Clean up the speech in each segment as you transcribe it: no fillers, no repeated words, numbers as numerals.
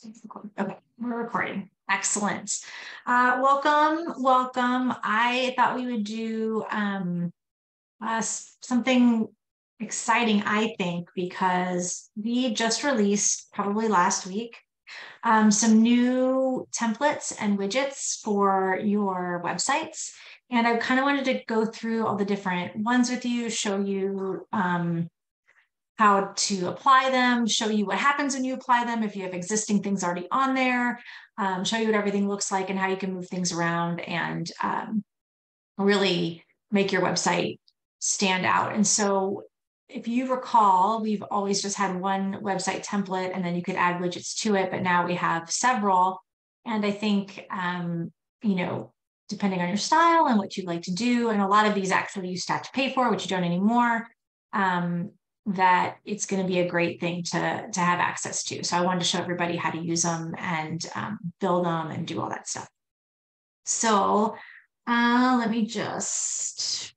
Okay, we're recording. Excellent. Welcome. I thought we would do something exciting, I think, because we just released probably last week some new templates and widgets for your websites. And I kind of wanted to go through all the different ones with you, show you how to apply them, show you what happens when you apply them, if you have existing things already on there, show you what everything looks like and how you can move things around and really make your website stand out. And so if you recall, we've always just had one website template and then you could add widgets to it, but now we have several. And I think, depending on your style and what you'd like to do, and a lot of these actually you still have to pay for, which you don't anymore, that it's going to be a great thing to have access to. So I wanted to show everybody how to use them and build them and do all that stuff. So let me just,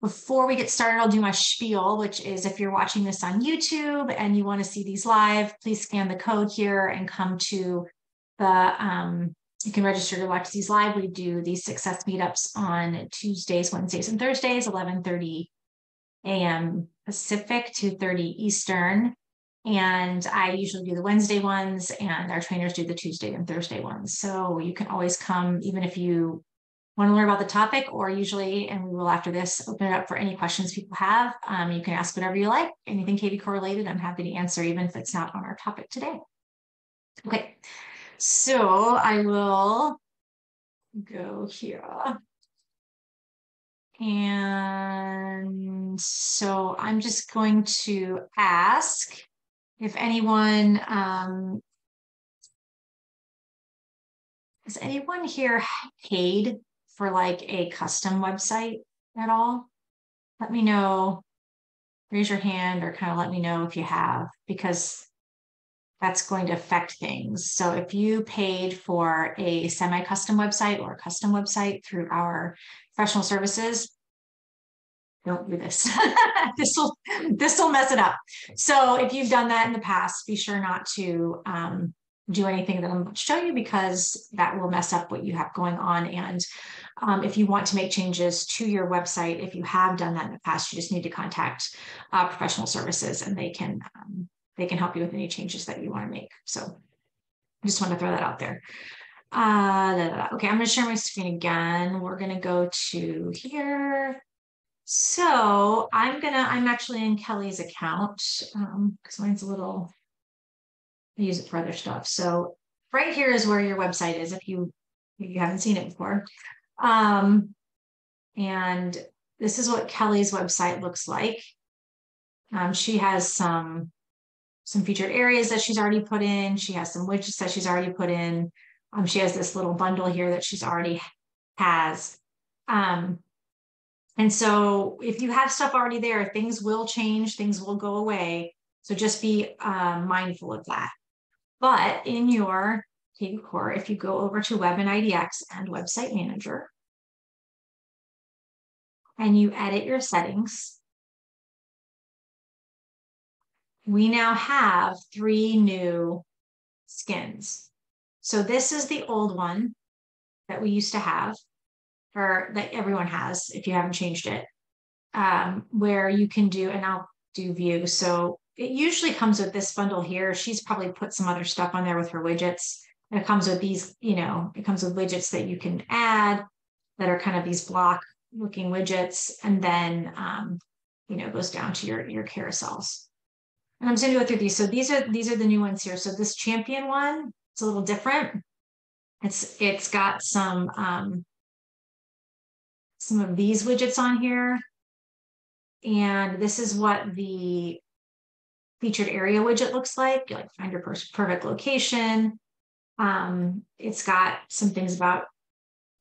before we get started, I'll do my spiel, which is if you're watching this on YouTube and you want to see these live, please scan the code here and come to you can register to watch these live. We do these success meetups on Tuesdays, Wednesdays, and Thursdays, 11:30 a.m. Pacific, 2:30 Eastern. And I usually do the Wednesday ones and our trainers do the Tuesday and Thursday ones. So you can always come, even if you want to learn about the topic, or usually, and we will after this, open it up for any questions people have. You can ask whatever you like, anything KV correlated, I'm happy to answer, even if it's not on our topic today. Okay, so I will go here. And so I'm just going to ask if anyone, has anyone here paid for like a custom website at all? Let me know, raise your hand or kind of let me know if you have, because that's going to affect things. So if you paid for a semi-custom website or a custom website through our professional services, don't do this. this will mess it up. So if you've done that in the past, be sure not to do anything that I'm about to show you, because that will mess up what you have going on. And if you want to make changes to your website, if you have done that in the past, you just need to contact professional services and they can help you with any changes that you want to make. So I just want to throw that out there. Okay, I'm going to share my screen again. We're going to go to here. So I'm actually in Kelly's account because mine's a little, I use it for other stuff. So right here is where your website is if you haven't seen it before. And this is what Kelly's website looks like. She has some featured areas that she's already put in. She has some widgets that she's already put in. She has this little bundle here that she's already has. And so if you have stuff already there, things will change, things will go away. So just be mindful of that. But in your KV Core, if you go over to Web and IDX and Website Manager, and you edit your settings, we now have 3 new skins. So this is the old one that we used to have, or that everyone has if you haven't changed it, where you can do, and I'll do view. So it usually comes with this bundle here. She's probably put some other stuff on there with her widgets. And it comes with these, it comes with widgets that you can add that are kind of these block looking widgets. And then, it goes down to your carousels. And I'm just going to go through these. So these are the new ones here. So this champion one, it's a little different. It's got some of these widgets on here. And this is what the featured area widget looks like find your perfect location. It's got some things about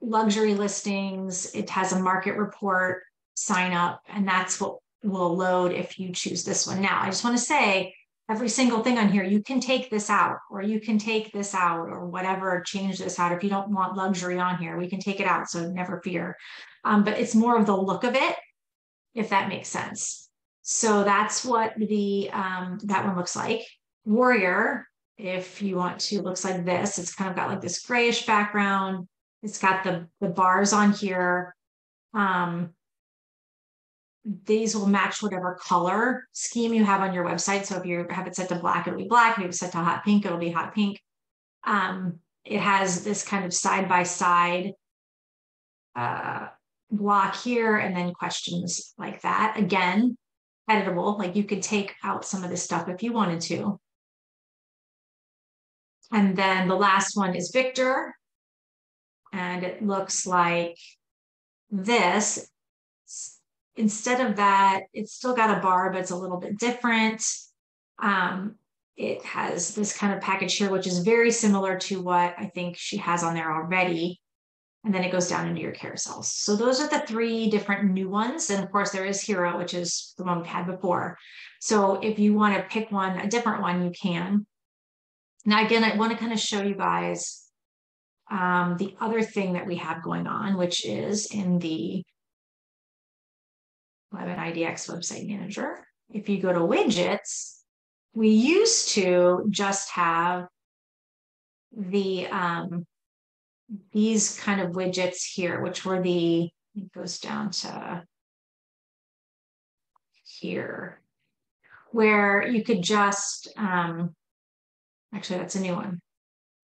luxury listings. It has a market report, sign up, and that's what will load if you choose this one. Now, I just want to say every single thing on here, you can take this out, or you can take this out, or whatever, change this out. If you don't want luxury on here, we can take it out, so never fear. But it's more of the look of it, if that makes sense. So that's what the that one looks like. Warrior if you want to, looks like this. It's kind of got like this grayish background. It's got the bars on here. These will match whatever color scheme you have on your website. So if you have it set to black, it'll be black. If you have it set to hot pink, it'll be hot pink. It has this kind of side-by-side block here and then questions like that. Again, editable, like you could take out some of this stuff if you wanted to. And then the last one is Victor. And it looks like this. Instead of that, it's still got a bar, but it's a little bit different. It has this kind of package here, which is very similar to what I think she has on there already. And then it goes down into your carousels. So those are the 3 different new ones. And of course, there is Hero, which is the one we had before. So if you want to pick one, a different one, you can. Now, again, I want to kind of show you guys the other thing that we have going on, which is in the Web and IDX website manager. If you go to widgets, we used to just have the these kind of widgets here, which were it goes down to here, where you could just, actually, that's a new one.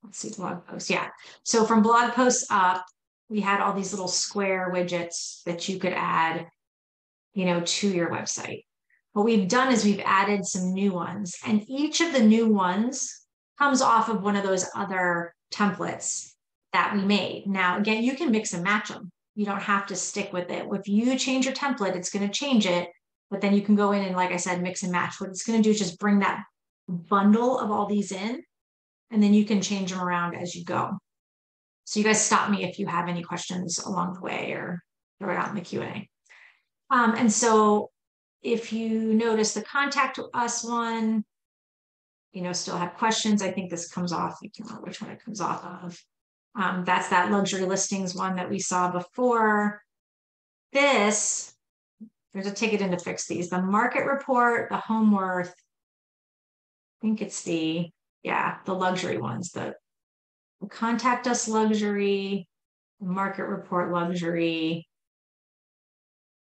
Let's see, blog posts. Yeah. So from blog posts up, we had all these little square widgets that you could add, to your website. What we've done is we've added some new ones, and each of the new ones comes off of one of those other templates that we made. Now, again, you can mix and match them. You don't have to stick with it. If you change your template, it's going to change it, but then you can go in and, like I said, mix and match. What it's going to do is just bring that bundle of all these in, and then you can change them around as you go. So you guys stop me if you have any questions along the way or throw it out in the Q&A. And so if you notice the contact us one, still have questions. I think this comes off, I can't remember which one it comes off of. That's that luxury listings one that we saw before. There's a ticket in to fix these. The market report, the home worth, I think it's the luxury ones, the contact us luxury, market report luxury.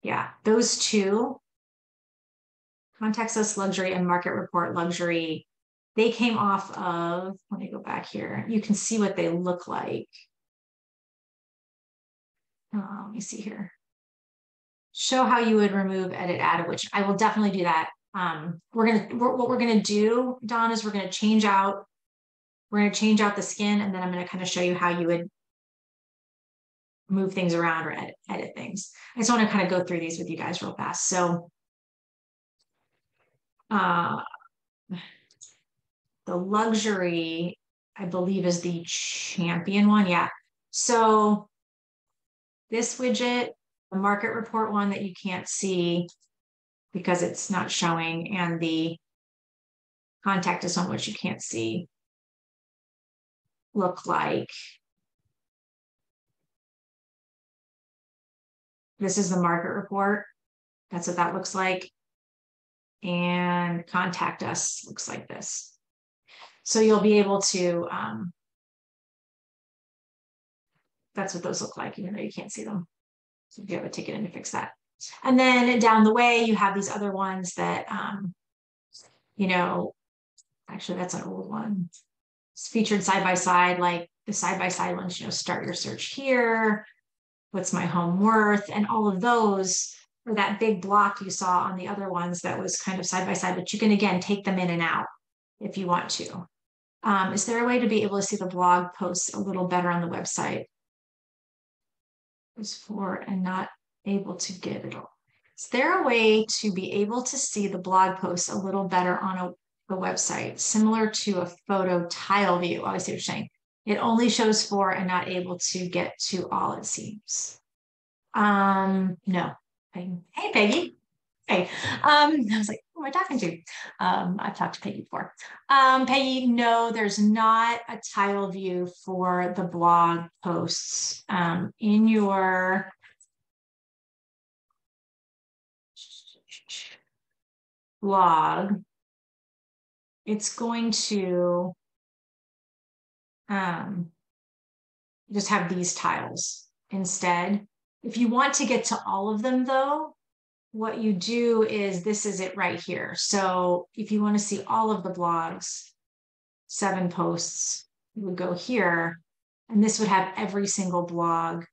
Yeah, those 2, contacts us luxury and market report luxury, they came off of, let me go back here. You can see what they look like. Let me see here. Show how you would remove, edit, add, which I will definitely do that. What we're gonna do, Don, is we're gonna change out the skin, and then I'm gonna kind of show you how you would move things around or edit things. I just want to kind of go through these with you guys real fast. So the luxury, I believe, is the champion one. Yeah. So this widget, the market report one that you can't see because it's not showing, and the contact us on which you can't see, look like this is the market report. That's what that looks like. And contact us looks like this. So you'll be able to, that's what those look like, even though you can't see them. So if you have a ticket in to fix that. And then down the way, you have these other ones that, actually that's an old one. It's featured side-by-side, like the side-by-side ones, start your search here. What's my home worth? And all of those, or that big block you saw on the other ones that was kind of side-by-side, but you can, again, take them in and out if you want to. Is there a way to be able to see the blog posts a little better on the website? It's for and not able to get it all. Is there a way to be able to see the blog posts a little better on the website, similar to a photo tile view? I see what you're saying. It only shows for and not able to get to all, it seems. No. Hey, Peggy. Hey. I was like, who am I talking to? I've talked to Peggy before. Peggy, no, there's not a tile view for the blog posts. In your blog, it's going to just have these tiles instead. If you want to get to all of them though, what you do is this is it right here. So if you want to see all of the blogs, 7 posts, you would go here, and this would have every single blog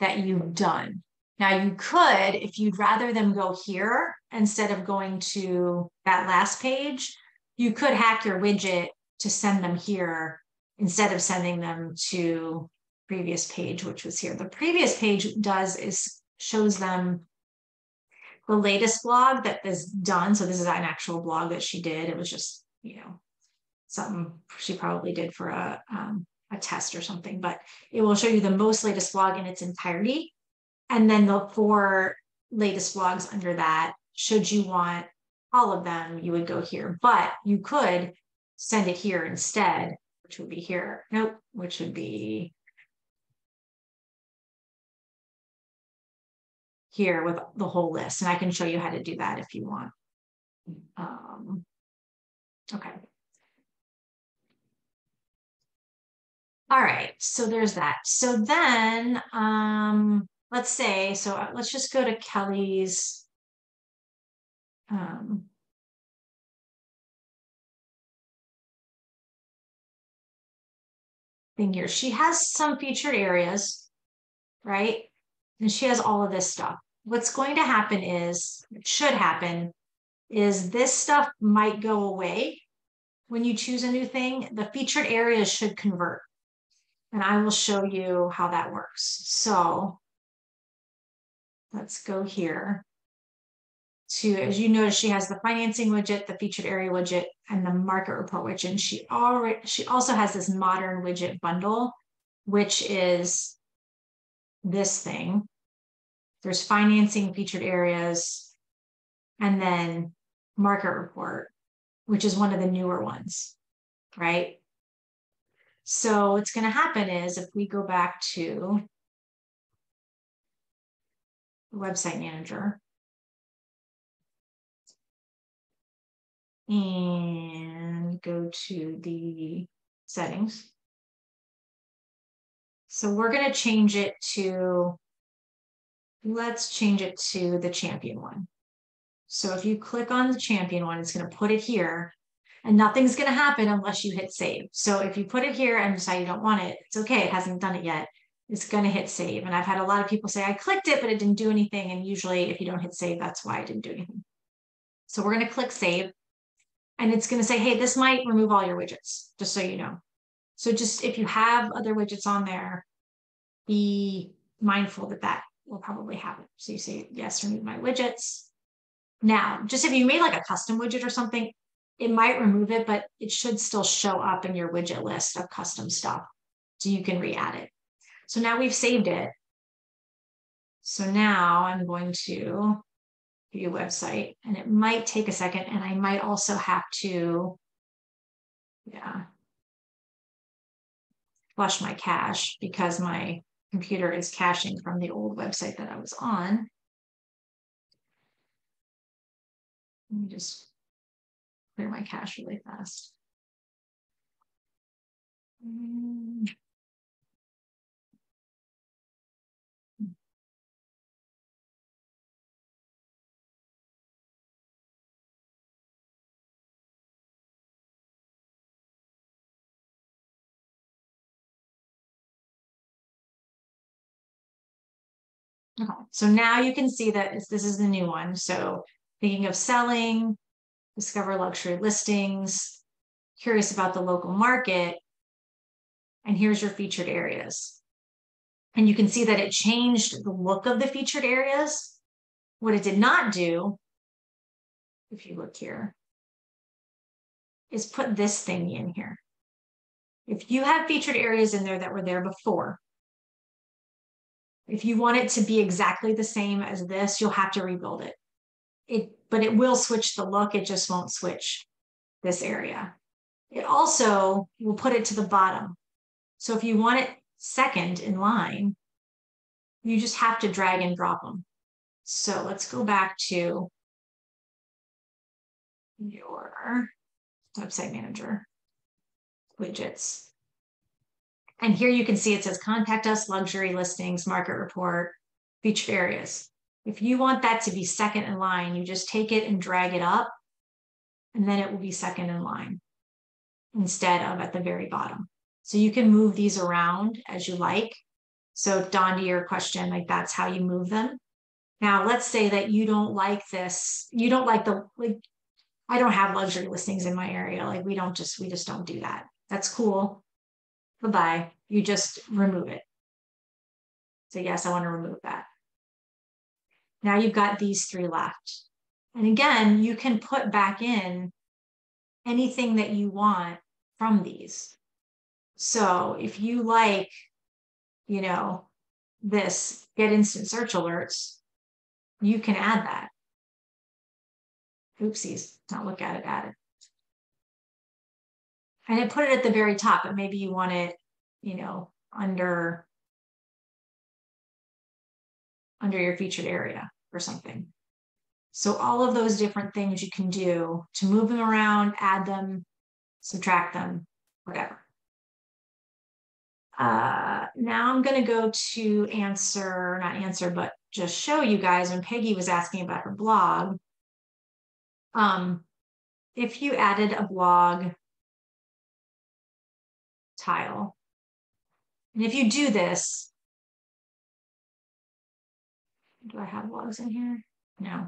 that you've done. Now you could, if you'd rather them go here instead of going to that last page, you could hack your widget to send them here instead of sending them to previous page, which was here. The previous page does is shows them the latest blog that is done. So this is an actual blog that she did. It was just, something she probably did for a test or something, but it will show you the most latest blog in its entirety. And then the 4 latest blogs under that, should you want all of them, you would go here, but you could send it here instead, which would be here. Nope, which would be here with the whole list. And I can show you how to do that if you want. Okay. All right, so there's that. So then let's say, so let's just go to Kelly's thing here. She has some featured areas, right? And she has all of this stuff. What's going to happen is, it should happen, is this stuff might go away when you choose a new thing. The featured areas should convert. And I will show you how that works. So let's go here to, as you notice, she has the financing widget, the featured area widget, and the market report widget. And she also has this modern widget bundle, which is this thing. There's financing, featured areas, and then market report, which is one of the newer ones, right? So what's going to happen is if we go back to the website manager and go to the settings. So we're going to change it to, let's change it to the champion one. So if you click on the champion one, it's going to put it here. And nothing's going to happen unless you hit save. So if you put it here and decide you don't want it, it's okay. It hasn't done it yet. It's going to hit save. And I've had a lot of people say, I clicked it, but it didn't do anything. And usually if you don't hit save, that's why it didn't do anything. So we're going to click save. And it's going to say, hey, this might remove all your widgets, just so you know. So just if you have other widgets on there, be mindful that that will probably happen. So you say, yes, remove my widgets. Now, just if you made like a custom widget or something, it might remove it, but it should still show up in your widget list of custom stuff. So you can re-add it. So now we've saved it. So now I'm going to view website, and it might take a second, and I might also have to, flush my cache because my computer is caching from the old website that I was on. Let me just clear my cache really fast. Okay, so now you can see that this is the new one. So thinking of selling, discover luxury listings, curious about the local market, and here's your featured areas. And you can see that it changed the look of the featured areas. What it did not do, if you look here, is put this thing in here. If you have featured areas in there that were there before, if you want it to be exactly the same as this, you'll have to rebuild it. But it will switch the look, it just won't switch this area. It also will put it to the bottom. So if you want it second in line, you just have to drag and drop them. So let's go back to your website manager, widgets. And here you can see it says contact us, luxury listings, market report, featured areas. If you want that to be second in line, you just take it and drag it up, and then it will be second in line instead of at the very bottom. So you can move these around as you like. So Don, to your question, like that's how you move them. Now, let's say that you don't like this. You don't like I don't have luxury listings in my area. Like we just don't do that. That's cool. Bye-bye. You just remove it. So yes, I want to remove that. Now you've got these three left. And again, you can put back in anything that you want from these. So if you like, this get instant search alerts, you can add that. Oopsies, not look at it, add it. And it put it at the very top, but maybe you want it, under your featured area or something. So all of those different things you can do to move them around, add them, subtract them, whatever. Now I'm going to go to not answer, but just show you guys when Peggy was asking about her blog. If you added a blog tile, and if you do this, do I have blogs in here? No.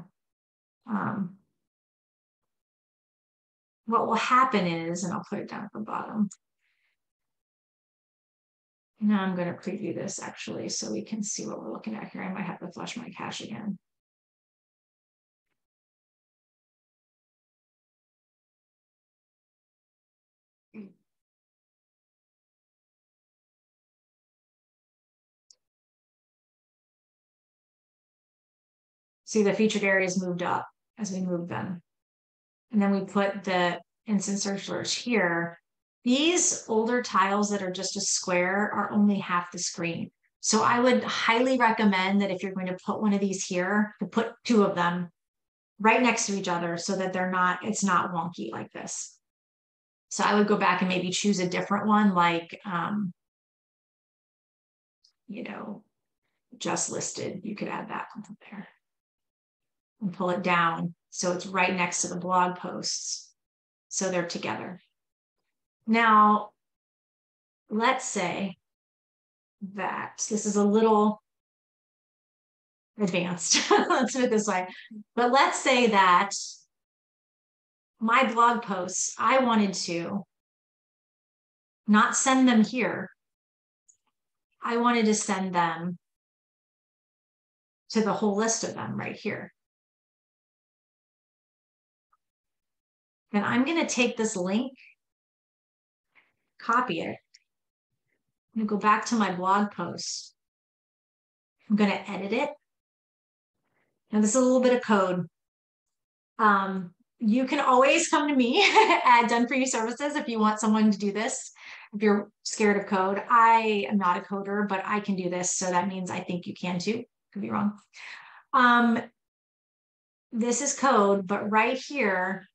What will happen is, and I'll put it down at the bottom. Now I'm going to preview this actually so we can see what we're looking at here. I might have to flush my cache again. See, the featured areas moved up as we moved them. And then we put the instant search alerts here. These older tiles that are just a square are only half the screen. So I would highly recommend that if you're going to put one of these here, to put two of them right next to each other so that it's not wonky like this. So I would go back and maybe choose a different one, like, just listed. You could add that one there and pull it down so it's right next to the blog posts. So they're together. Now, let's say that this is a little advanced. Let's put it this way. But let's say that my blog posts, I wanted to not send them here. I wanted to send them to the whole list of them right here. Then I'm going to take this link, copy it, and go back to my blog post. I'm going to edit it. Now this is a little bit of code. You can always come to me at Done For You Services if you want someone to do this. If you're scared of code, I am not a coder, but I can do this. So that means I think you can too. Could be wrong. This is code, but right here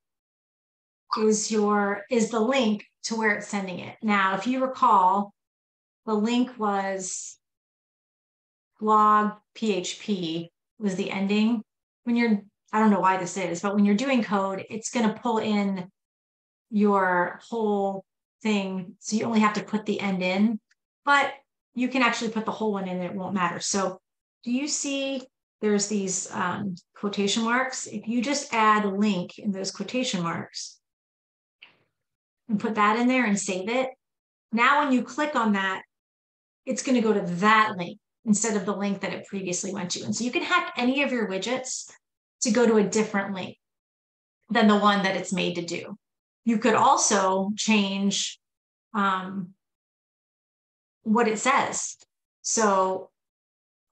is the link to where it's sending it. Now, if you recall, the link was blog PHP was the ending. I don't know why this is, but when you're doing code, it's going to pull in your whole thing. So you only have to put the end in, but you can actually put the whole one in and it won't matter. So do you see there's these quotation marks? If you just add a link in those quotation marks and put that in there and save it, now when you click on that, it's going to go to that link instead of the link that it previously went to. And so you can hack any of your widgets to go to a different link than the one that it's made to do. You could also change what it says. So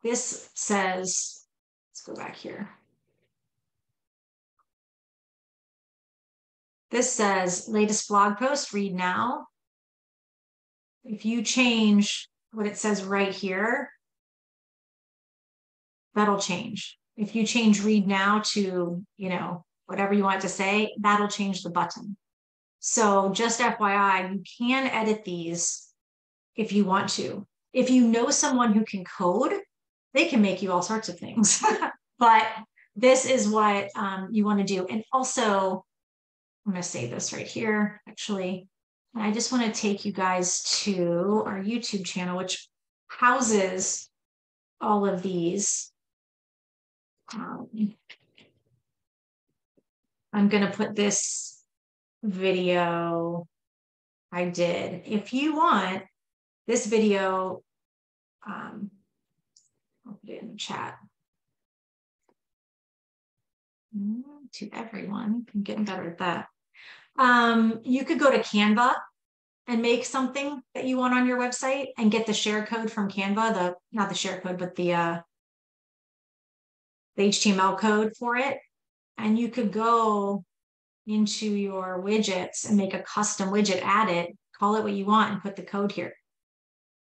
this says, let's go back here. This says latest blog post, read now. If you change what it says right here, that'll change. If you change read now to, whatever you want to say, that'll change the button. So just FYI, you can edit these if you want to. If you know someone who can code, they can make you all sorts of things. But this is what you want to do. And also, I'm going to save this right here, actually. And I just want to take you guys to our YouTube channel, which houses all of these. I'm going to put this video I did. If you want this video, I'll put it in the chat. To everyone, I'm getting better at that. You could go to Canva and make something that you want on your website and get the share code from Canva, not the share code, but the HTML code for it. And you could go into your widgets and make a custom widget, add it, call it what you want, and put the code here.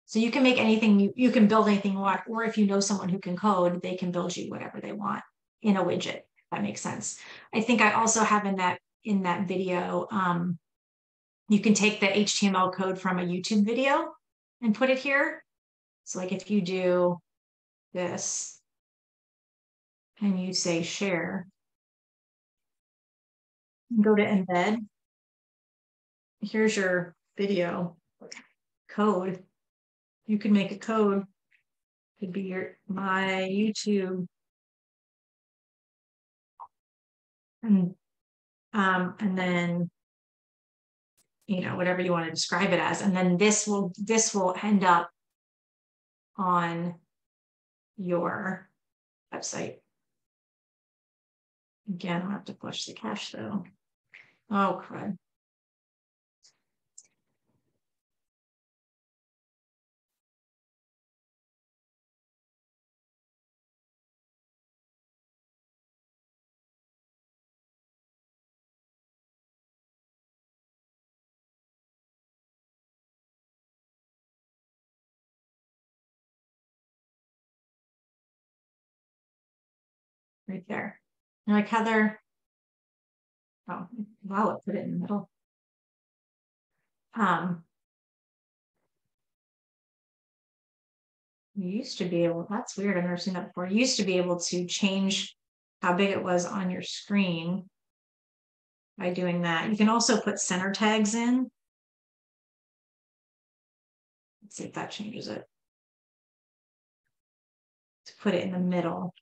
So you can make anything, you can build anything you want, or if you know someone who can code, they can build you whatever they want in a widget. That makes sense. I think I also have in that video, you can take the HTML code from a YouTube video and put it here. So like if you do this and you say share, go to embed. Here's your video code. You can make a code. Could be my YouTube. And then, you know, whatever you want to describe it as. And then this will end up on your website. Again, I'll have to flush the cache though. Oh, crud. Right there. You're like, Heather. Oh, wow, it put it in the middle. You used to be able, that's weird, I've never seen that before. You used to be able to change how big it was on your screen by doing that. You can also put center tags in. Let's see if that changes it. To put it in the middle.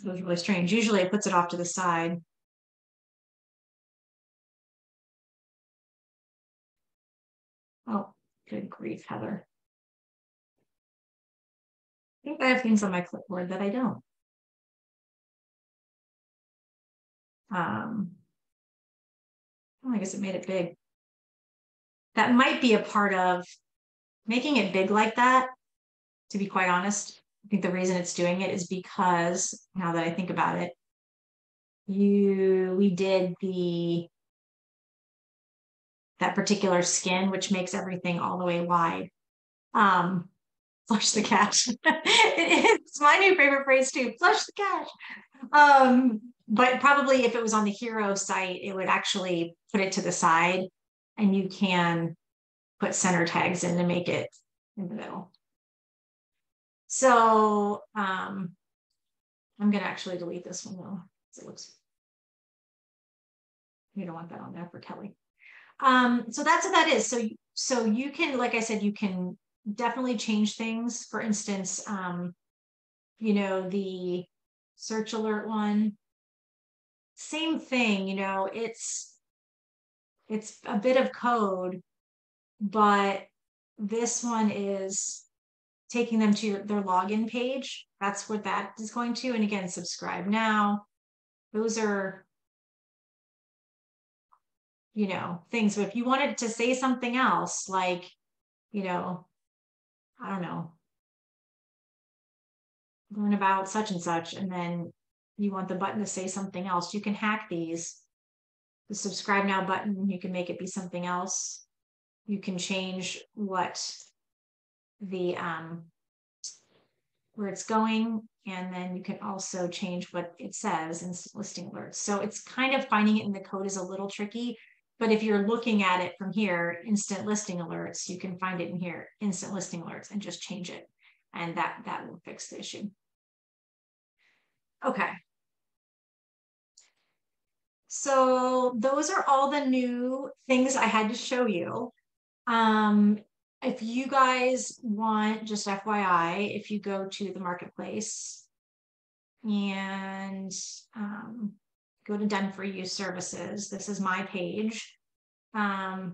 It was really strange. Usually it puts it off to the side. Oh, good grief, Heather. I think I have things on my clipboard that I don't. Oh, I guess it made it big. That might be a part of making it big like that, to be quite honest. I think the reason it's doing it is because, now that I think about it, we did that particular skin, which makes everything all the way wide. Flush the cache. It's my new favorite phrase too, flush the cache. But probably if it was on the hero site, it would actually put it to the side, and you can put center tags in to make it in the middle. So I'm going to actually delete this one though, because it looks, you don't want that on there for Kelly. So that's what that is. So you can, like I said, you can definitely change things. For instance, you know, the search alert one, same thing, you know, it's a bit of code, but this one is taking them to their login page. That's what that is going to. And again, subscribe now. Those are, you know, things. But if you wanted to say something else, like, you know, I don't know, learn about such and such, and then you want the button to say something else, you can hack these. The subscribe now button, you can make it be something else. You can change what the where it's going, and then you can also change what it says in listing alerts. So it's kind of finding it in the code is a little tricky, But if you're looking at it from here, instant listing alerts, you can find it in here, instant listing alerts, and just change it. And that will fix the issue. Okay. So those are all the new things I had to show you. If you guys want, just FYI, if you go to the marketplace and go to done for you services, this is my page.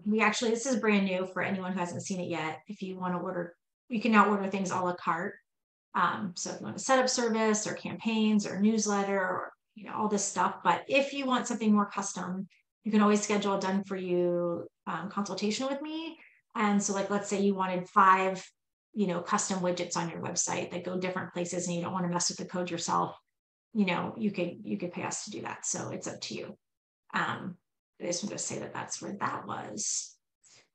This is brand new for anyone who hasn't seen it yet. If you want to order, you can now order things a la carte. So if you want to set up service or campaigns or newsletter or all this stuff, but if you want something more custom, you can always schedule a done for you consultation with me. And so like, let's say you wanted 5, custom widgets on your website that go different places and you don't want to mess with the code yourself, you could pay us to do that. So it's up to you. I just want to say that that's where that was.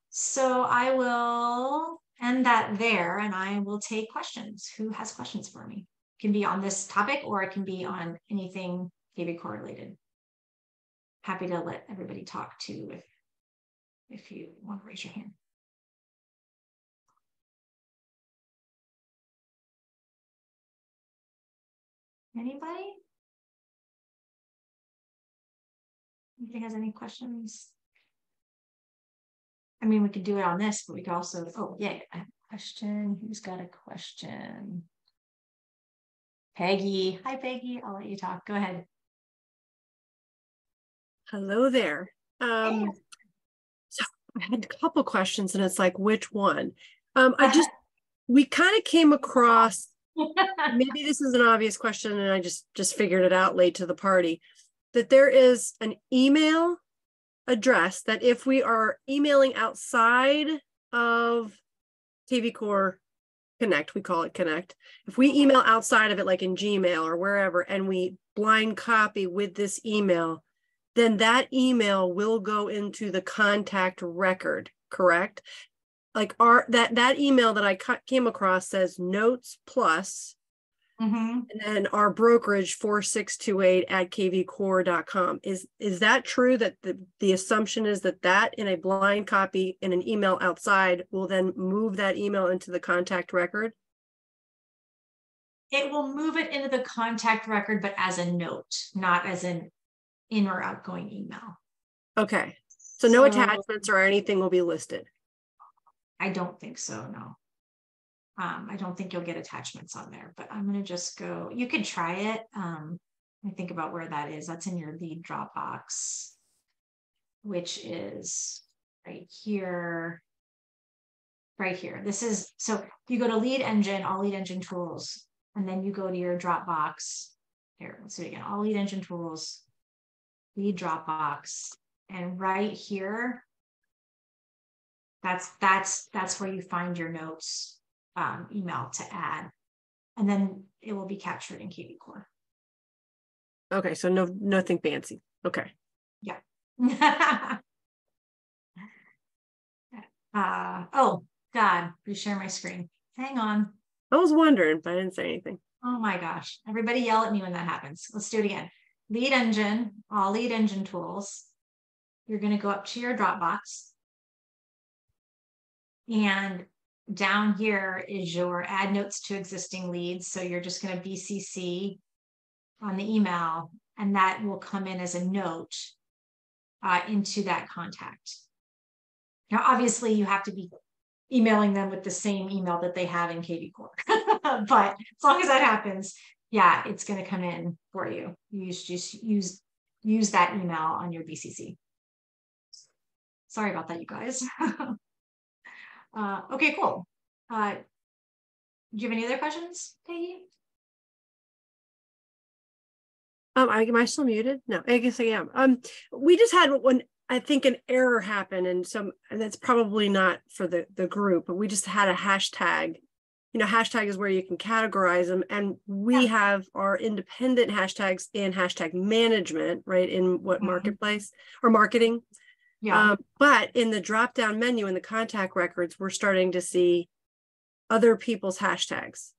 So I will end that there and I will take questions. Who has questions for me? It can be on this topic or it can be on anything KV Core related. Happy to let everybody talk too if you want to raise your hand. Anybody? Anybody has any questions? I mean, we could do it on this, but we could also, I have a question. Who's got a question? Peggy. Hi, Peggy. I'll let you talk. Go ahead. Hello there. So I had a couple questions and it's like, which one? We kind of came across, maybe this is an obvious question and I just figured it out late to the party, that there is an email address that if we are emailing outside of KV Core Connect, we call it Connect. If we email outside of it, like in Gmail or wherever, and we blind copy with this email, then that email will go into the contact record, correct? Like that email that I came across says notes plus, and then our brokerage 4628 at kvcore.com. Is that true that the assumption is that in a blind copy in an email outside will then move that email into the contact record? It will move it into the contact record, but as a note, not as an in or outgoing email. Okay. So no attachments or anything will be listed? I don't think so, no. I don't think you'll get attachments on there, but I'm going to just go, you could try it. I think about where that is. That's in your lead Dropbox, which is right here. Right here. This is, so you go to lead engine, all lead engine tools, and then you go to your Dropbox. Here, let's do it again. All lead engine tools, lead Dropbox, and right here, that's where you find your notes email to add, and then it will be captured in KV Core. Okay, so nothing fancy. Okay. Yeah. Oh God, reshare my screen. Hang on. I was wondering, but I didn't say anything. Oh my gosh. Everybody yell at me when that happens. Let's do it again. Lead engine, all lead engine tools. You're going to go up to your Dropbox. And down here is your add notes to existing leads. So you're just going to BCC on the email, and that will come in as a note into that contact. Now, obviously, you have to be emailing them with the same email that they have in KV Core. But as long as that happens, yeah, it's going to come in for you. You just use that email on your BCC. Sorry about that, you guys. Okay, cool. Do you have any other questions, Peggy? Am I still muted? No, I guess I am. We just had I think an error happened, and that's probably not for the group, but we just had a hashtag. Hashtag is where you can categorize them, and we have our independent hashtags in hashtag management, right? In what marketplace or marketing. Yeah. But in the drop-down menu in the contact records, we're starting to see other people's hashtags.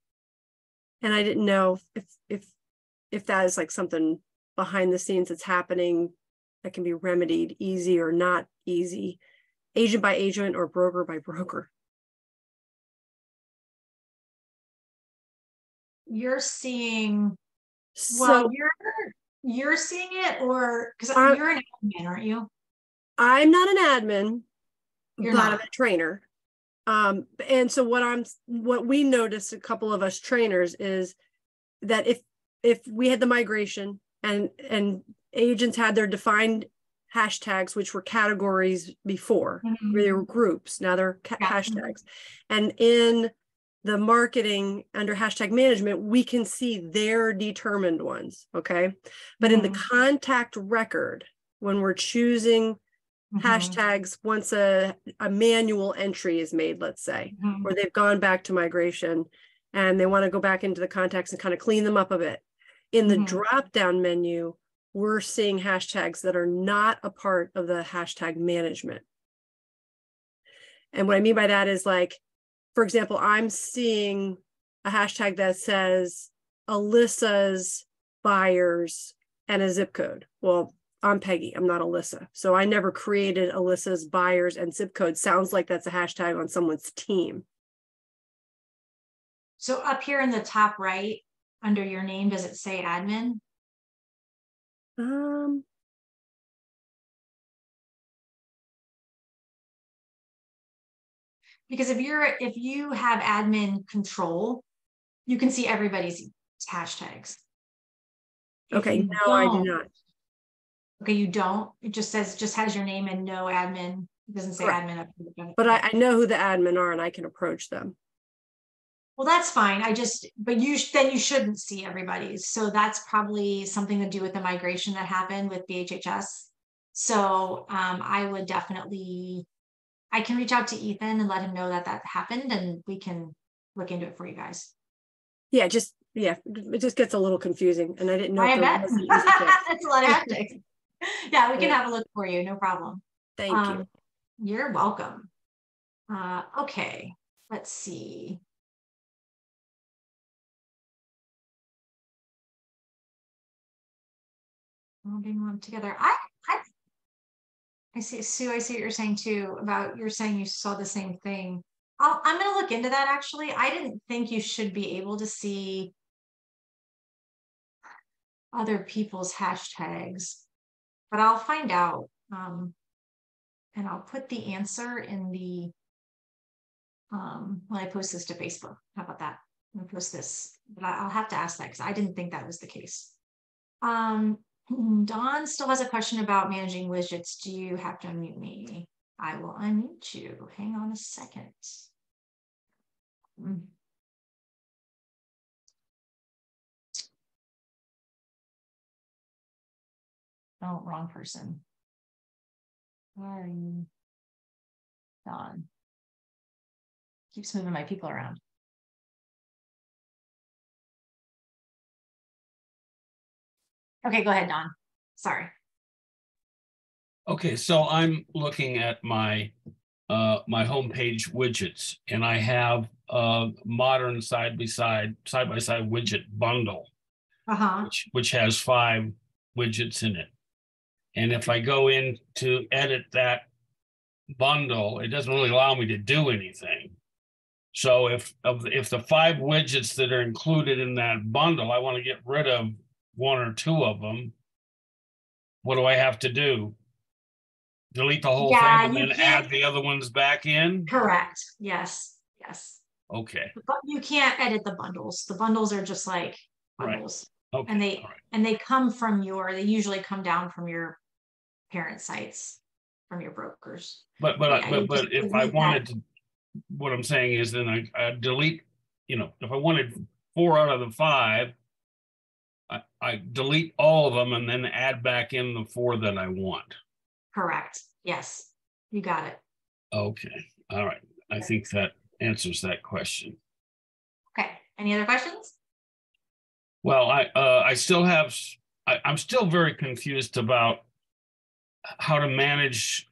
And I didn't know if that is like something behind the scenes that's happening that can be remedied, easy or not easy, agent by agent or broker by broker? You're seeing, So you're seeing it, or because you're an admin, aren't you? I'm not an admin, You're but not. I'm a trainer. And so what we noticed, a couple of us trainers, is that if we had the migration and agents had their defined hashtags, which were categories before, where they were groups, now they're hashtags. And in the marketing under hashtag management, we can see their determined ones, okay? But in the contact record, when we're choosing hashtags, once a manual entry is made, let's say, or they've gone back to migration and they want to go back into the contacts and kind of clean them up a bit. In the drop-down menu, we're seeing hashtags that are not a part of the hashtag management. And what I mean by that is, like, for example, I'm seeing a hashtag that says Alyssa's buyers and a zip code. Well, I'm Peggy, I'm not Alyssa. So I never created Alyssa's buyers and zip code. Sounds like that's a hashtag on someone's team. So up here in the top right, under your name, does it say admin? Because if you have admin control, you can see everybody's hashtags. Okay, no, I do not. Okay, you don't. It just has your name and no admin. It doesn't say admin up here. But I know who the admin are and I can approach them. Well, that's fine. But you shouldn't see everybody's. So that's probably something to do with the migration that happened with BHHS. So I would definitely, I can reach out to Ethan and let him know that happened, and we can look into it for you guys. Yeah, it just gets a little confusing, and I didn't know. I bet. That's a lot of hashtags. Yeah, we can have a look for you. No problem. Thank you. You're welcome. Okay, let's see. All being lumped together. I see, Sue, I see what you're saying too, about you're saying you saw the same thing. I'm going to look into that, actually. I didn't think you should be able to see other people's hashtags, but I'll find out. And I'll put the answer in the, when I post this to Facebook. How about that? I'm going to post this, but I'll have to ask that because I didn't think that was the case. Dawn still has a question about managing widgets. Do you have to unmute me? I will unmute you. Hang on a second. Oh, wrong person. Sorry. Dawn. Keeps moving my people around. Okay, go ahead, Dawn. Sorry. Okay, so I'm looking at my my homepage widgets, and I have a modern side-by-side widget bundle, which has 5 widgets in it. And if I go in to edit that bundle, it doesn't really allow me to do anything. So if the 5 widgets that are included in that bundle, I want to get rid of 1 or 2 of them, what do I have to do? Delete the whole thing and then add the other ones back in? Correct. Yes. Yes. Okay. But you can't edit the bundles. The bundles are just like bundles. Right. Okay. And they come from they usually come down from your parent sites, from your brokers. But if I wanted to, what I'm saying is then I delete, if I wanted 4 out of the 5, I delete all of them and then add back in the 4 that I want. Correct. Yes, you got it. Okay. All right. I think that answers that question. Okay. Any other questions? Well, I'm still very confused about how to manage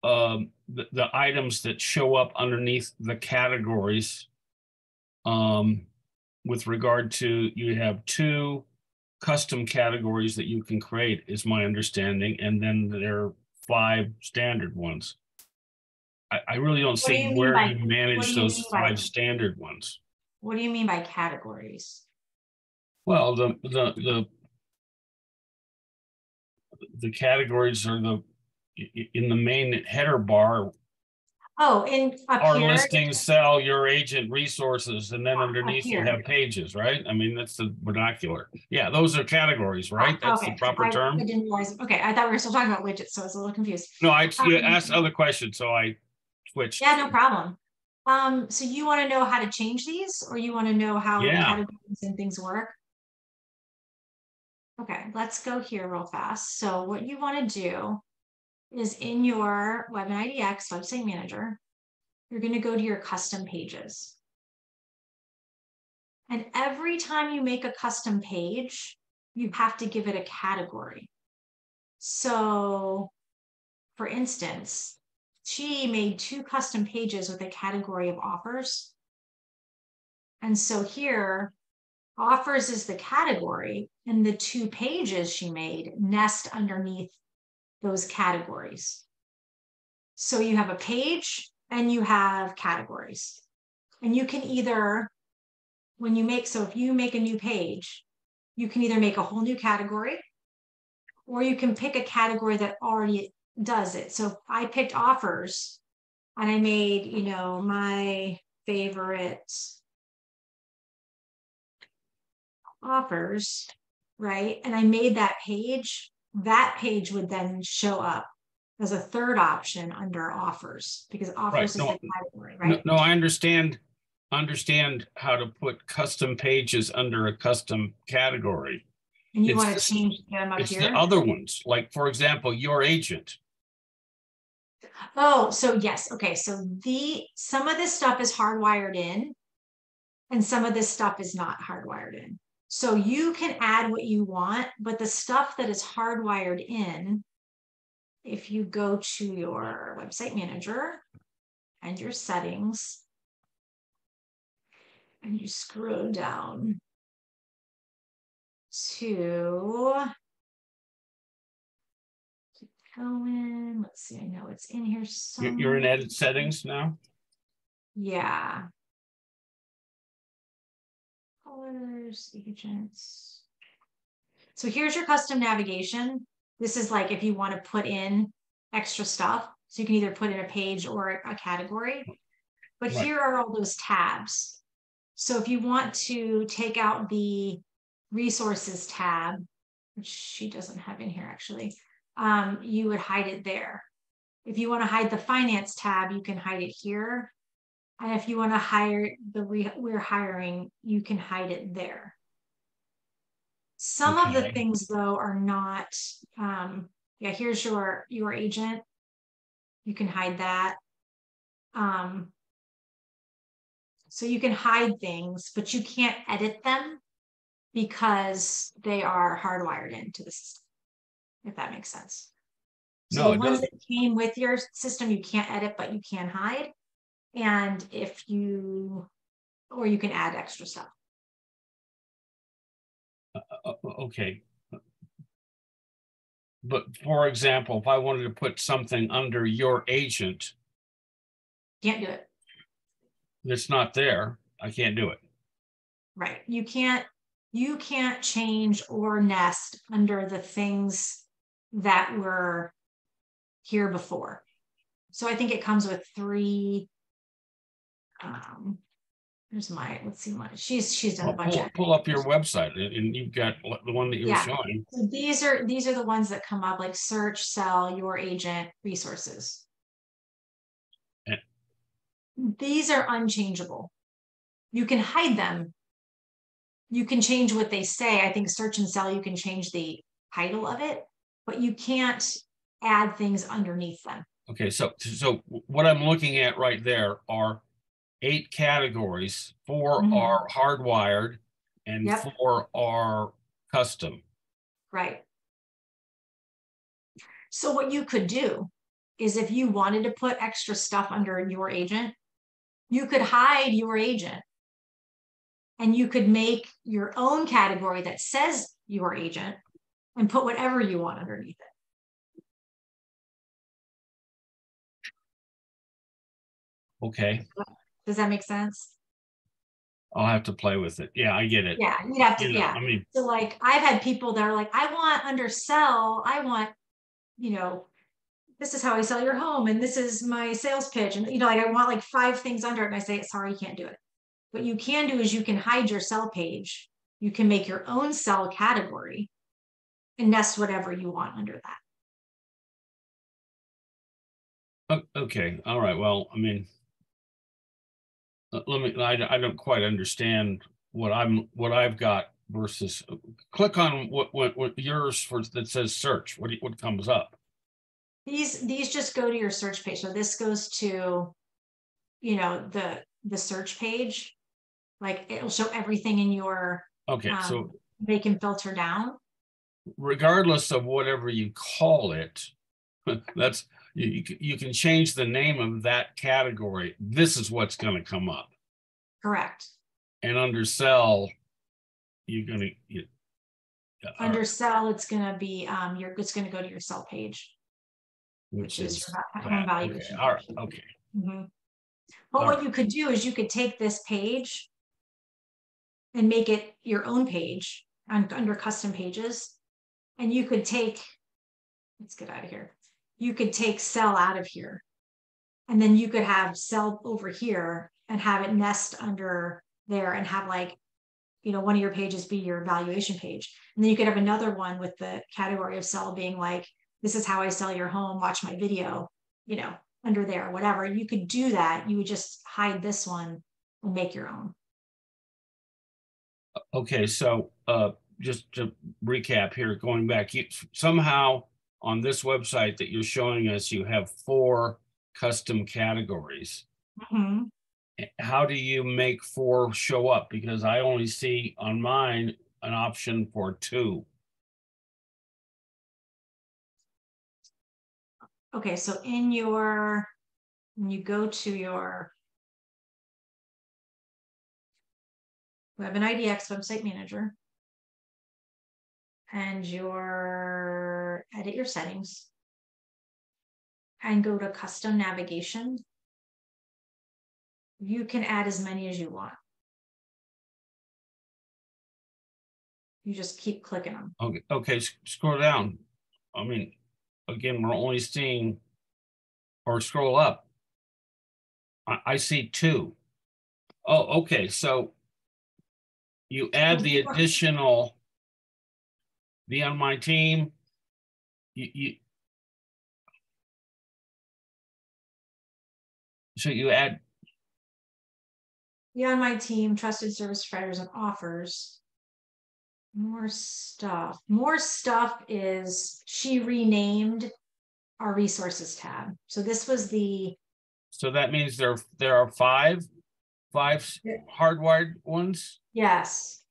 the items that show up underneath the categories with regard to, you have 2 custom categories that you can create, is my understanding, and then there are 5 standard ones. I really don't What do see you mean where by- you what manage do you those mean by- 5 standard ones. What do you mean by categories? Well, the categories are in the main header bar. Oh, in up Our here. listings, sell, your agent, resources, and then Up underneath you here. have pages, right? I mean, that's the vernacular. Yeah, those are categories, right? That's Okay. the proper term. I didn't realize. Okay, I thought we were still talking about widgets, so I was a little confused. No, you asked other questions, so I switched. Yeah, no problem. So you want to know how to change these, or you want to know how Yeah. categories and things work? Okay, let's go here real fast. So what you want to do is in your Web IDX website manager, you're going to go to your custom pages. And every time you make a custom page, you have to give it a category. So for instance, she made 2 custom pages with a category of offers. And so here, offers is the category, and the 2 pages she made nest underneath those categories. So you have a page and you have categories. And you can either, if you make a new page, you can either make a whole new category, or you can pick a category that already does it. So if I picked offers and I made, my favorite offers, right? And I made that page would then show up as a 3rd option under offers, because offers is the category, right? No, I understand how to put custom pages under a custom category. And you want to change them up here? It's the other ones, like, for example, your agent. Oh, so yes. Okay. So some of this stuff is hardwired in and some of this stuff is not hardwired in. So you can add what you want, but the stuff that is hardwired in, if you go to your website manager and your settings and you scroll down to going, let's see, I know it's in here somewhere. You're in edit settings now? Yeah. Colors, agents. So here's your custom navigation. This is like if you want to put in extra stuff. So you can either put in a page or a category. But Right. Here are all those tabs. So if you want to take out the resources tab, which she doesn't have in here actually, you would hide it there. If you want to hide the finance tab, you can hide it here. And if you want to hire we're hiring, you can hide it there. Some of the things though are not, yeah, here's your agent. You can hide that. So you can hide things, but you can't edit them because they are hardwired into the system, if that makes sense. So No, the ones that came with your system, you can't edit, but you can hide. And or you can add extra stuff. Okay. But for example, if I wanted to put something under your agent, Can't do it. That's not there, I can't do it. Right. You can't change or nest under the things that were here before. So I think it comes with 3. Here's let's see what she's done a bunch of. Pull up your website and you've got the one that you were showing. So these are the ones that come up, like search, sell, your agent, resources. These are unchangeable. You can hide them. You can change what they say. I think search and sell, you can change the title of it, but you can't add things underneath them. Okay, so what I'm looking at right there are 8 categories. 4 are hardwired and 4 are custom. Right. So what you could do is if you wanted to put extra stuff under your agent, you could hide your agent and you could make your own category that says your agent and put whatever you want underneath it. Okay. Does that make sense? I'll have to play with it. Yeah, I get it. Yeah, you'd have to, You know, yeah. I mean, So like I've had people that are like, I want under sell, I want, you know, this is how I sell your home, and this is my sales pitch. And you know, like I want like 5 things under it, and I say, sorry, you can't do it. What you can do is you can hide your sell page. You can make your own sell category and nest whatever you want under that. okay. All right. Well, I mean, let me, I don't quite understand what I've got versus click on what yours for that says search. What comes up? These just go to your search page. So this goes to, you know, the search page. Like it'll show everything in your, Okay, so they can filter down. regardless of whatever you call it, that's you can change the name of that category. This is what's going to come up. Correct. And under sell, you're going to under sell, it's going to be it's going to go to your sell page, which is home valuation. Okay. All right. Okay. Mm-hmm. But what you could do is you could take this page and make it your own page under custom pages, and you could take, let's get out of here. You could take sell out of here, and then you could have sell over here and have it nest under there and have like, you know, one of your pages be your valuation page. And then you could have another one with the category of sell being like, this is how I sell your home, watch my video, you know, under there, whatever. You could do that. You would just hide this one and make your own. Okay, so just to recap here, going back, somehow on this website that you're showing us, you have 4 custom categories. Mm-hmm. How do you make 4 show up? Because I only see on mine an option for 2. Okay, so when you go to your Web and IDX website manager and edit your settings and go to custom navigation, you can add as many as you want. You just keep clicking them. Okay, scroll down. I mean, again, we're only seeing, or scroll up. I see 2. Oh, okay. So you add the additional, be on my team. So you add. Be on my team, trusted service providers and offers. More stuff. More stuff is she renamed our resources tab. So this was the. So that means there are five hardwired ones. Yes.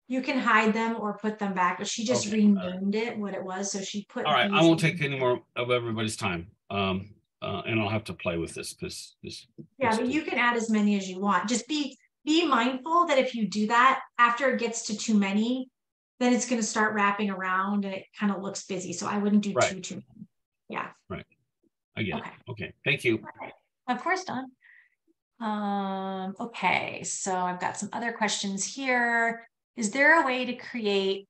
You can hide them or put them back, but she just renamed it what it was. So she put. All right, I won't take any more of everybody's time. And I'll have to play with this. Yeah, but you can add as many as you want. Just be mindful that if you do that, after it gets to too many, then it's going to start wrapping around and it kind of looks busy. So I wouldn't do too many. Yeah. Right. I get it. Okay. Thank you. Right. Of course, Don. Okay, so I've got some other questions here. Is there a way to create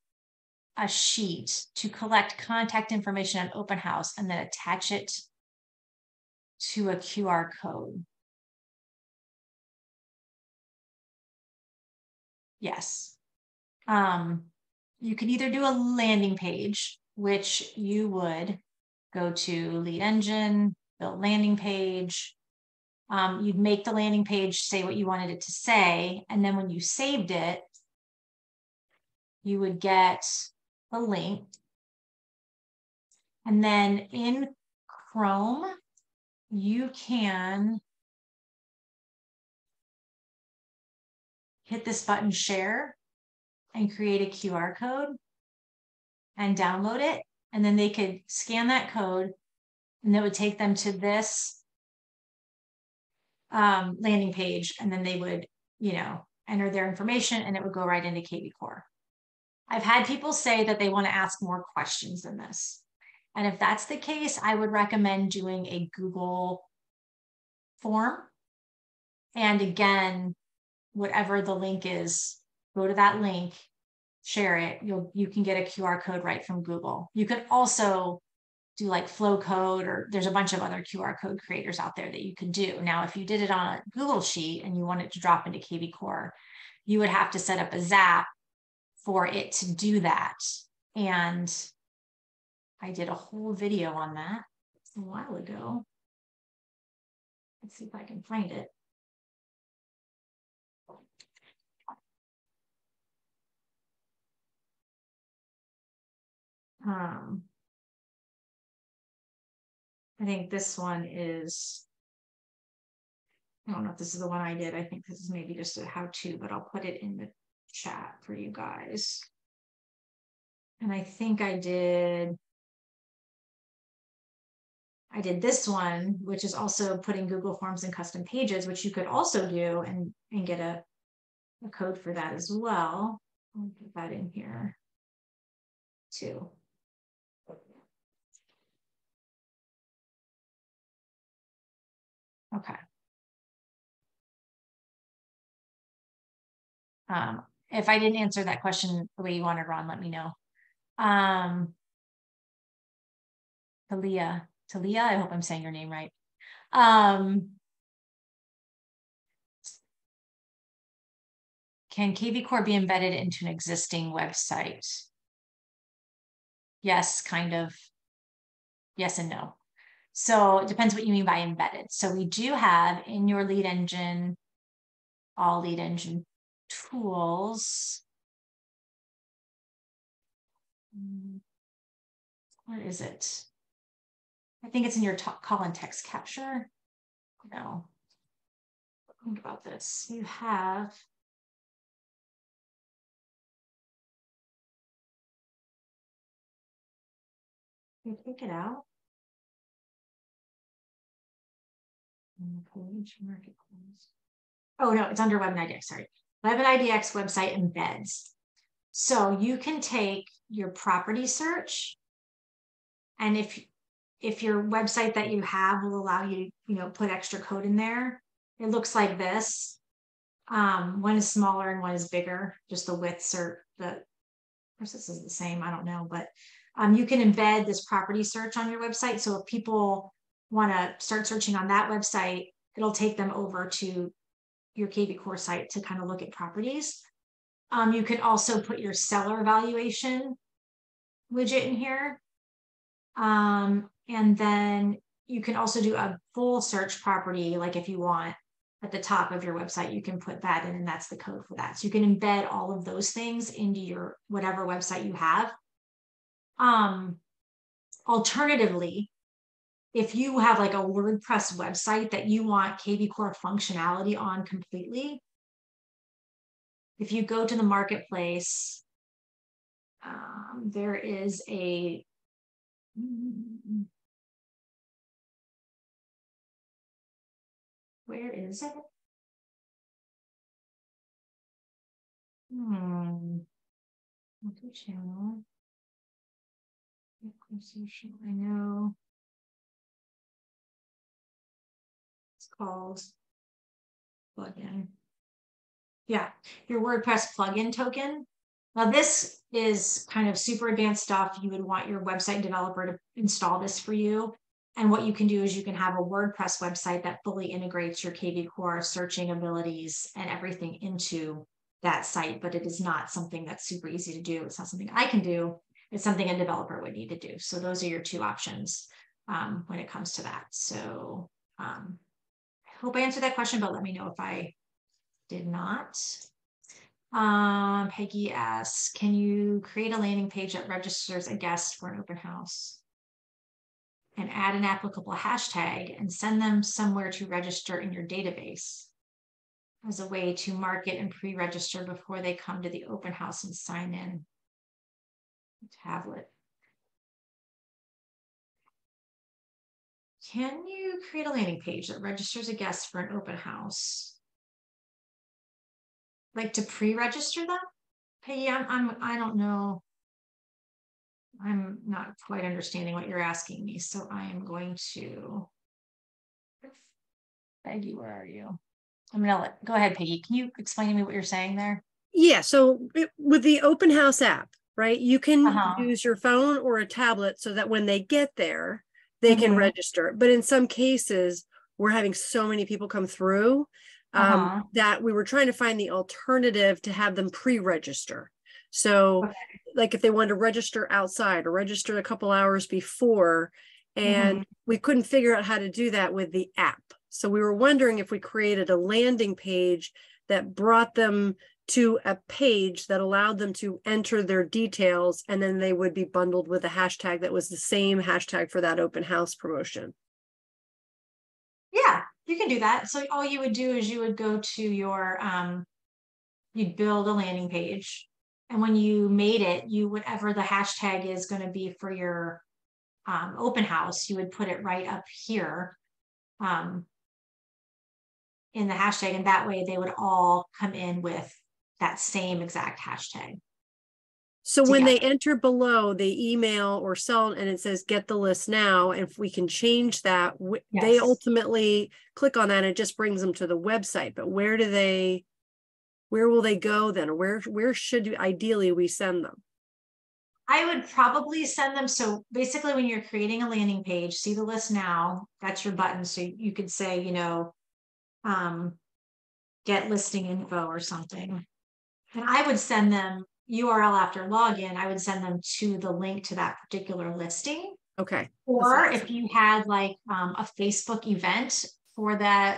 a sheet to collect contact information on open house and then attach it to a QR code? Yes. You can either do a landing page, which you would go to lead engine, build landing page. You'd make the landing page say what you wanted it to say. And then when you saved it, you would get a link. And then in Chrome, you can hit this button, share, and create a QR code and download it. And then they could scan that code and that would take them to this landing page. And then they would, you know, enter their information, and it would go right into KV Core. I've had people say that they want to ask more questions than this. And if that's the case, I would recommend doing a Google form. And again, whatever the link is, go to that link, share it. You can get a QR code right from Google. You can also do like flow code, or there's a bunch of other QR code creators out there that you can do. Now, if you did it on a Google Sheet and you want it to drop into KV Core, you would have to set up a Zap for it to do that. And I did a whole video on that a while ago. Let's see if I can find it. I think this one is, I don't know if this is the one I did. I think this is maybe just a how-to, but I'll put it in the chat for you guys. And I think I did this one, which is also putting Google Forms in custom pages, which you could also do and get a code for that as well. I'll put that in here too. Okay. If I didn't answer that question the way you wanted, Ron, let me know. Talia, I hope I'm saying your name right. Can KV Core be embedded into an existing website? Yes, kind of. Yes and no. So it depends what you mean by embedded. So we do have in your lead engine, all lead engine tools. Where is it? I think it's in your call and text capture. No. Think about this. You have take it out. Page marketplace. Oh no, it's under Web and IDX. Sorry, Web and IDX website embeds. So you can take your property search, and if your website that you have will allow you to, put extra code in there, it looks like this. One is smaller and one is bigger. Just the widths are of course this is the same. I don't know, but you can embed this property search on your website. So if people want to start searching on that website, it'll take them over to your KV Core site to kind of look at properties. You can also put your seller evaluation widget in here. And then you can also do a full search property, like if you want at the top of your website, you can put that in, and that's the code for that. So you can embed all of those things into your whatever website you have. Alternatively, if you have like a WordPress website that you want KV Core functionality on completely, if you go to the marketplace, there is a where is it? Multi-channel. I know. It's called plugin. Yeah, your WordPress plugin token. Now this is kind of super advanced stuff. You would want your website developer to install this for you. And what you can do is you can have a WordPress website that fully integrates your KV Core searching abilities and everything into that site, but it is not something that's super easy to do. It's not something I can do. It's something a developer would need to do. So those are your two options when it comes to that. So I hope I answered that question, but let me know if I did not. Peggy asks, can you create a landing page that registers a guest for an open house and add an applicable hashtag and send them somewhere to register in your database as a way to market and pre-register before they come to the open house and sign in? Tablet. Can you create a landing page that registers a guest for an open house like to pre-register them? Peggy, I don't know. I'm not quite understanding what you're asking me. So I am going to, Peggy, where are you? I'm gonna go ahead, Peggy. Can you explain to me what you're saying there? Yeah. So with the open house app, right, you can Uh-huh. use your phone or a tablet so that when they get there, they can register. But in some cases, we're having so many people come through that we were trying to find the alternative to have them pre-register. So like if they wanted to register outside or register a couple hours before, and we couldn't figure out how to do that with the app. So we were wondering if we created a landing page that brought them to a page that allowed them to enter their details, and then they would be bundled with a hashtag that was the same hashtag for that open house promotion. Yeah, you can do that. So all you would do is you would go to your, you'd build a landing page. And when you made it, whatever the hashtag is going to be for your open house, you would put it right up here in the hashtag. And that way they would all come in with that same exact hashtag. So when they enter below, they email or sell and it says, get the list now. And if we can change that, they ultimately click on that and it just brings them to the website. But where will they go then? Or where should ideally we send them? I would probably send them. So basically when you're creating a landing page, see the list now, that's your button. So you could say, get listing info or something. And I would send them URL after login. I would send them to the link to that particular listing. Okay. Or if you had like a Facebook event for the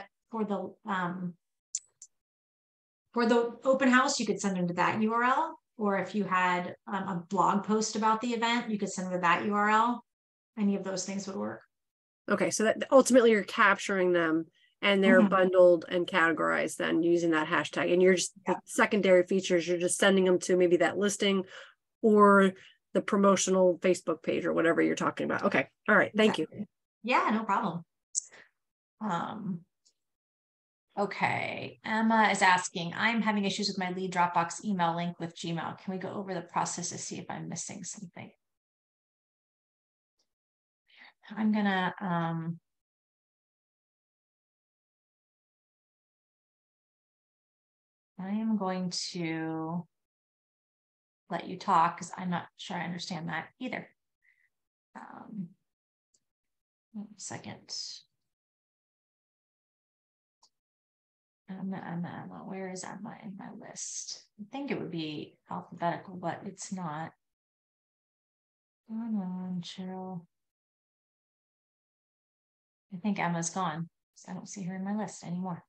open house, you could send them to that URL. Or if you had a blog post about the event, you could send them to that URL. Any of those things would work. Okay, so that ultimately you're capturing them and they're bundled and categorized then using that hashtag. And you're just the secondary features, you're just sending them to maybe that listing or the promotional Facebook page or whatever you're talking about. Okay. All right. Thank you. Yeah, no problem. Okay. Emma is asking, I'm having issues with my lead Dropbox email link with Gmail. Can we go over the process to see if I'm missing something? I'm gonna, I am going to let you talk because I'm not sure I understand that either. 1 second. Emma, where is Emma in my list? I think it would be alphabetical, but it's not. Come on, Cheryl. I think Emma's gone. So I don't see her in my list anymore.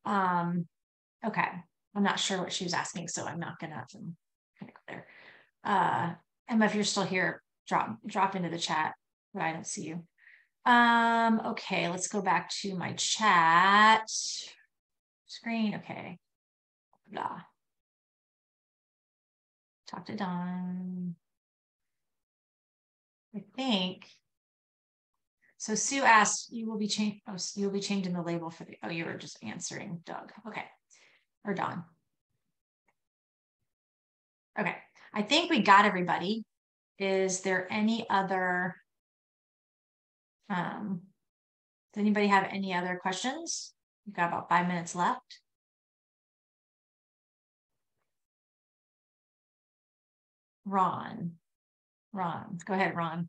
Okay. I'm not sure what she was asking, so I'm not gonna go there. Emma, if you're still here, drop into the chat, but I don't see you. Okay, let's go back to my chat screen. Okay. Blah. Talk to Don. I think. So Sue asked, you will be changed. Oh, you'll be changing the label for the, oh, you were just answering Doug. Okay. Or Don. Okay. I think we got everybody. Is there any other, does anybody have any other questions? We've got about 5 minutes left. Ron, go ahead, Ron.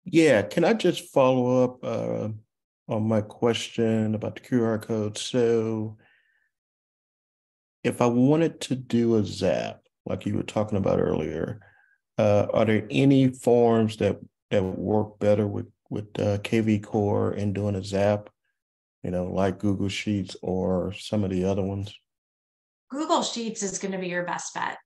Yeah, can I just follow up on my question about the QR code? So if I wanted to do a Zap, like you were talking about earlier, are there any forms that would work better with KV Core and doing a Zap, like Google Sheets or some of the other ones? Google Sheets is going to be your best bet.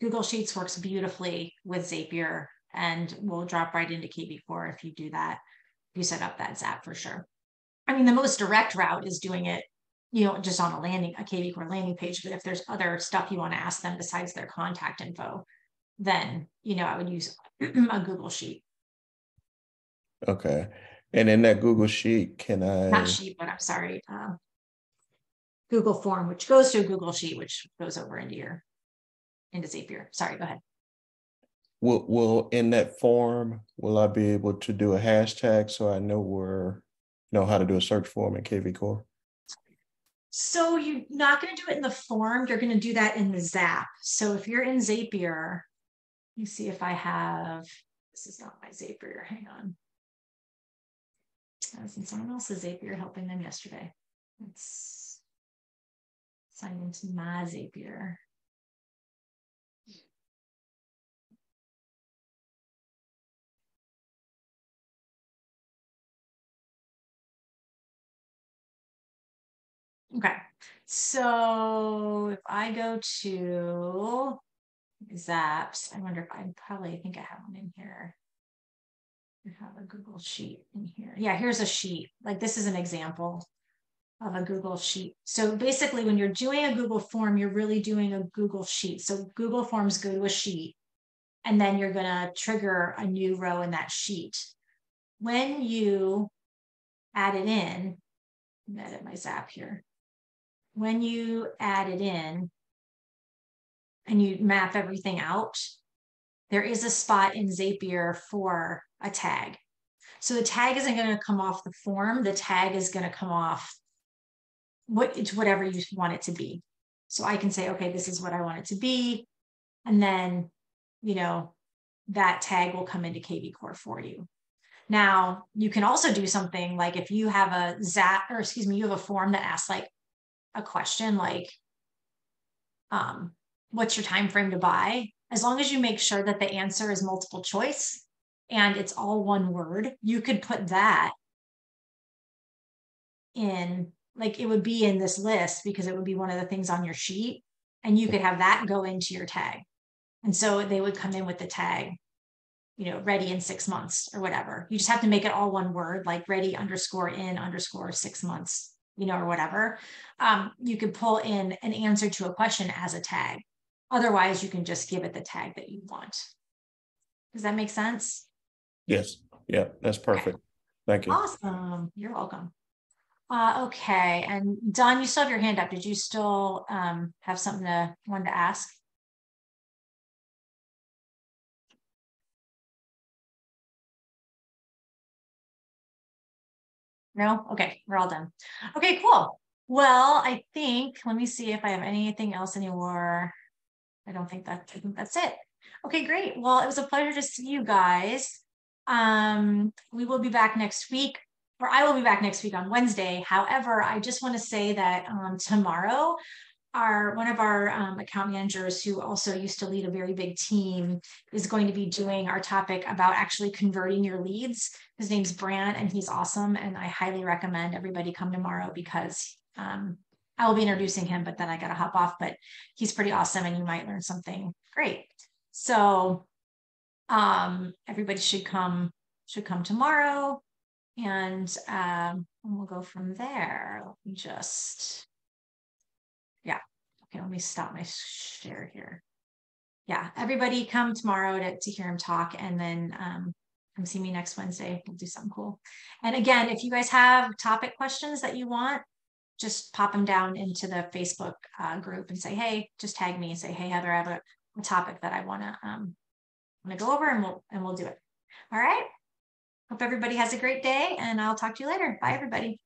Google Sheets works beautifully with Zapier and will drop right into KB4 if you do that. If you set up that Zap for sure. I mean, the most direct route is doing it, just on a KB4 landing page. But if there's other stuff you want to ask them besides their contact info, then, I would use a Google Sheet. Okay. And in that Google Sheet, can Not I, sheet, but I'm sorry, Google form, which goes to a Google Sheet, which goes over into Zapier. Sorry, go ahead. will in that form, will I be able to do a hashtag so I know how to do a search form in KV Core? So you're not going to do it in the form. You're going to do that in the Zap. So if you're in Zapier, let me see if I have, this is not my Zapier, hang on. I was in someone else's Zapier helping them yesterday. Let's sign into my Zapier. Okay, so if I go to Zaps, I wonder if I think I have one in here. I have a Google Sheet in here. Yeah, here's a sheet. Like this is an example of a Google Sheet. So basically when you're doing a Google form, you're really doing a Google Sheet. So Google Forms go to a sheet, and then you're going to trigger a new row in that sheet. When you add it in, edit my Zap here. When you add it in and you map everything out, there is a spot in Zapier for a tag. So the tag isn't going to come off the form. The tag is going to come off whatever you want it to be. So I can say, okay, this is what I want it to be. And then, that tag will come into KV Core for you. Now, you can also do something like if you have you have a form that asks like a question like, what's your time frame to buy? As long as you make sure that the answer is multiple choice and it's all one word, you could put that in, like it would be in this list because it would be one of the things on your sheet, and you could have that go into your tag. And so they would come in with the tag, ready in 6 months or whatever. You just have to make it all one word, like ready _ 6 months, or whatever. You could pull in an answer to a question as a tag. Otherwise, you can just give it the tag that you want. Does that make sense? Yes. Yeah, that's perfect. Okay. Thank you. Awesome. You're welcome. Okay. And Don, you still have your hand up. Did you still have something wanted to ask? No? Okay, we're all done. Okay, cool. Well, I think, let me see if I have anything else anymore. I think that's it. Okay, great. Well, it was a pleasure to see you guys. We will be back next week, or I will be back next week on Wednesday. However, I just want to say that tomorrow, one of our account managers, who also used to lead a very big team, is going to be doing our topic about actually converting your leads. His name's Brant, and he's awesome. And I highly recommend everybody come tomorrow because I will be introducing him, but then I got to hop off, but he's pretty awesome and you might learn something great. So everybody should come tomorrow, and we'll go from there. Let me just, yeah. Okay, let me stop my share here. Yeah, everybody come tomorrow to hear him talk, and then come see me next Wednesday. We'll do something cool. And again, if you guys have topic questions that you want, just pop them down into the Facebook group and say, hey, just tag me and say, hey, Heather, I have a topic that I want to go over, and we'll do it. All right. Hope everybody has a great day, and I'll talk to you later. Bye, everybody.